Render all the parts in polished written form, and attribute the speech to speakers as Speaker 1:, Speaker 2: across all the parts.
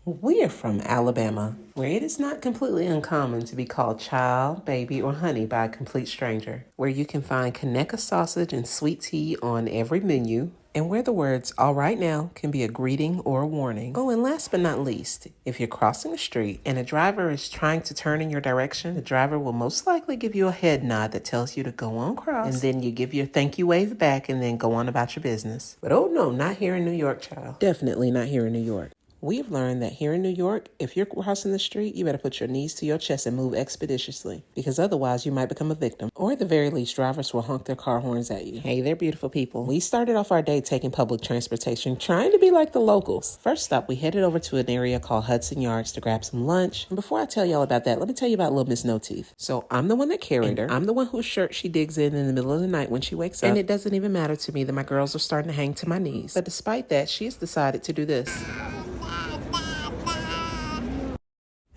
Speaker 1: We are from Alabama, where it is not completely uncommon to be called child, baby, or honey by a complete stranger, where you can find Conecuh sausage and sweet tea on every menu, and where the words "all right now" can be a greeting or a warning. Oh, and last but not least, if you're crossing the street and a driver is trying to turn in your direction, the driver will most likely give you a head nod that tells you to go on cross, and then you give your thank you wave back and then go on about your business. But oh no, not here in New York, child. Definitely not here in New York. We've learned that here in New York, if you're crossing the street, you better put your knees to your chest and move expeditiously, because otherwise you might become a victim. Or at the very least, drivers will honk their car horns at you. Hey, they're beautiful people. We started off our day taking public transportation, trying to be like the locals. First stop, we headed over to an area called Hudson Yards to grab some lunch. And before I tell y'all about that, let me tell you about little Miss No Teeth. So I'm the one that carried her. I'm the one whose shirt she digs in the middle of the night when she wakes up. And it doesn't even matter to me that my girls are starting to hang to my knees. But despite that, she has decided to do this.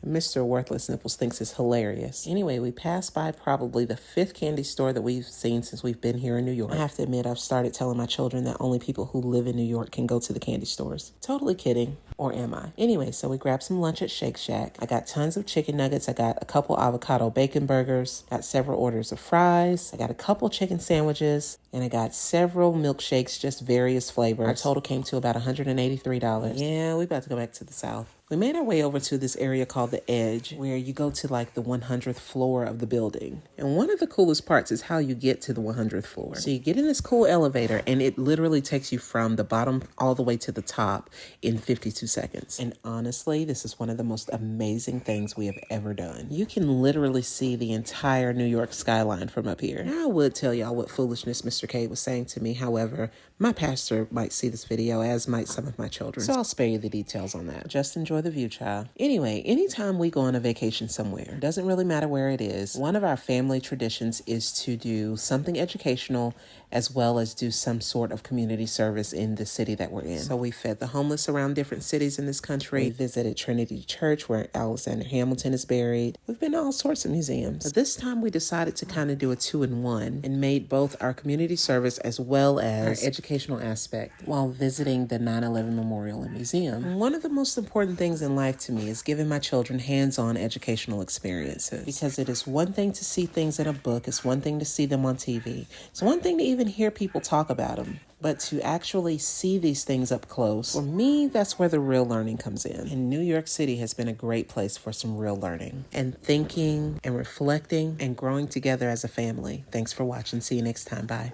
Speaker 1: Mr. Worthless Nipples thinks it's hilarious. Anyway, we passed by probably the 5th candy store that we've seen since we've been here in New York. I have to admit, I've started telling my children that only people who live in New York can go to the candy stores. Totally kidding. Or am I? Anyway, so we grabbed some lunch at Shake Shack. I got tons of chicken nuggets. I got a couple avocado bacon burgers. Got several orders of fries. I got a couple chicken sandwiches. And I got several milkshakes, just various flavors. Our total came to about $183. Yeah, we about to go back to the South. We made our way over to this area called The Edge, where you go to like the 100th floor of the building. And one of the coolest parts is how you get to the 100th floor. So you get in this cool elevator and it literally takes you from the bottom all the way to the top in 52 seconds. And honestly, this is one of the most amazing things we have ever done. You can literally see the entire New York skyline from up here. Now I would tell y'all what foolishness Mr. K was saying to me. However, my pastor might see this video, as might some of my children. So I'll spare you the details on that. Just enjoy the view, child. Anyway, anytime we go on a vacation somewhere, doesn't really matter where it is, one of our family traditions is to do something educational as well as do some sort of community service in the city that we're in. So we fed the homeless around different cities in this country. We visited Trinity Church, where Alexander Hamilton is buried. We've been to all sorts of museums. But this time we decided to kind of do a 2-in-1 and made both our community service as well as our educational aspect while visiting the 9/11 Memorial and Museum. One of the most important things in life to me is giving my children hands-on educational experiences, because it is one thing to see things in a book, it's one thing to see them on TV, it's one thing to even hear people talk about them, but to actually see these things up close, for me, that's where the real learning comes in. And New York City has been a great place for some real learning and thinking and reflecting and growing together as a family. Thanks for watching. See you next time. Bye.